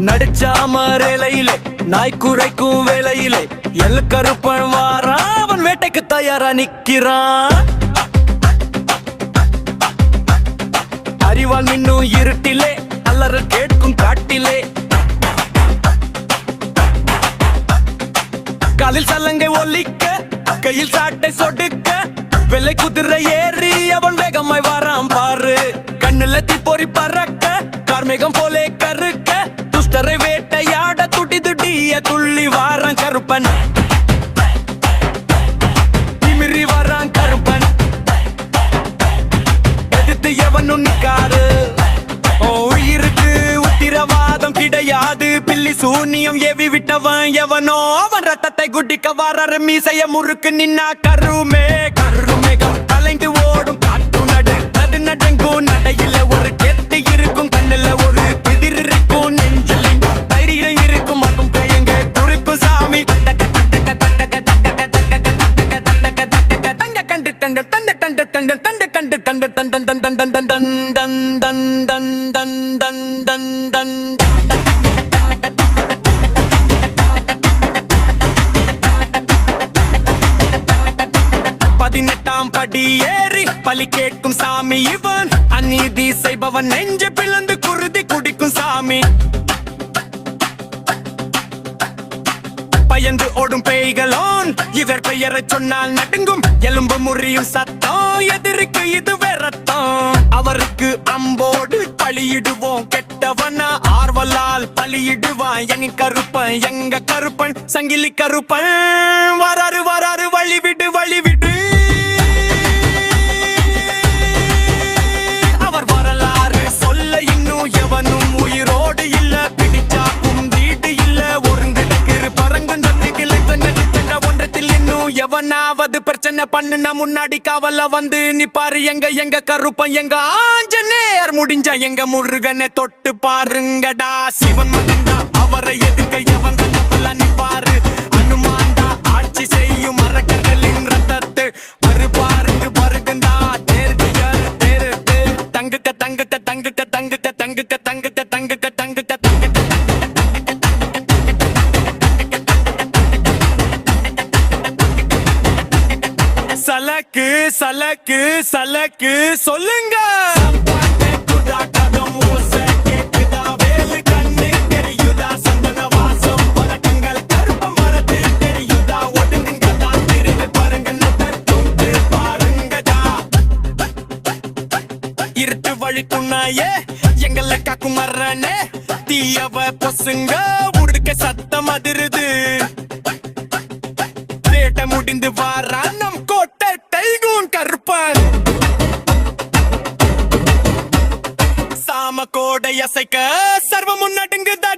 நடிச்சாமரேலையிலே நாய் குறைக்கும் வேலையிலே எல் கருப்பன் வாரான், அவன் வேட்டைக்கு தயாரா நிக்கிறான். அறிவால் மின்னும் இருட்டிலே அல்லறல் கேட்கும் காட்டிலே, காலில் சலங்கை ஒலிக்க கையில் சாட்டை சொடுக்க, வெள்ளை குதிரை ஏறி அவன் வேகமாய் வாரான் பாரு. கண்ணுல தீப்பொறி பறக்க கார்மேகம் போலே கருக்க, துஷ்டரை வேட்டையாட துடி துடிய துள்ளி வாரான் கருப்பன். திமிரி வாரான் கருப்பன், எதிர்த்து எவனும் நிக்காரு. உயிருக்கு உத்திரவாதம் கிடையாது, பில்லி சூனியம் ஏவி விட்டவன் எவனோ அவன் ரத்தத்தை குடிக்க வாராரு. மீசைய முறுக்கு நின்னா கருமே கருமேகம் கலைந்து ஓடும் காட்டு நடு நடு நடங்கும். நடையில ஒரு கெத்து இருக்கும், கண்ணுல ஒரு எதிர் இருக்கும், நெஞ்சில் தைரியம் இருக்கும். அதுவும் கையங்க குறிப்பு சாமி தங்க கண்டு தங்க தந்த தந்த தந்த தந்த கண்டு தந்த தந்த தந்த தந்த தந்த தந்த தந்த. பதினெட்டாம் படி ஏறி பலி கேட்கும் சாமி இவன், அநீதி செய்பவன் நெஞ்சு பிளந்து குருதி குடிக்கும் சாமி. பயந்து ஓடும் பேய்களோன் இவர் பெயரை சொன்னால் நடுங்கும், எலும்பு முறியும் சத்தம் எதிரிக்கு இதுவே ரத்தம். அவருக்கு அம்போடு பலியிடுவோம் கெட்டவனா, ஆர்வலால் பலியிடுவான் எங்க கருப்பன் எங்க கருப்பன். சங்கிலி கருப்பன் வராரு வராரு, வழிவிடு வழிவிடு. அவர் வரலாறு சொல்ல இன்னும் எவனும் உயிரோடு இல்ல, பிடிச்சா குந்தீட்டு இல்ல, ஒருங்கிட்டு பரங்கும் தந்திகளை ஒன்றத்தில் இன்னும் எவனாவது பிரச்சனை பண்ணுனா முன்னாடி காவல வந்து நிப்பாரு எங்க எங்க கருப்பன் எங்க ஆஞ்சநேயர். முடிஞ்ச எங்க முருகனை தொட்டு பாருங்கடா, சிவன் மகன்டா அவரை எதுக்க எவன் நிப்பாரு. அனுமான்டா ஆட்சி செய்யும் அரக்கர்களின் ரத்தத்தை மறு பாருங்க பருகுந்தா. தேர்திகள் தேர்த்து தங்குக்க தங்குக்க தங்குக்க தங்குக்க தங்குக்க தங்குக்க தங்குக்க தங்குக்க தங்குக்க. சலக்கு சலக்கு சலக்கு சொல்லுங்க. இருட்டு வழிக்குன்னாயே எங்களை காக்கும் மரணே, தீயவ பொசுங்க உடுக்க சத்தம் அதிருது. வேட்டை முடிந்து வாரான் நம் கோட்டை டைகூன் கருப்பன். சாம கோடை அசைக்க சர்வமும் நடுங்குதா.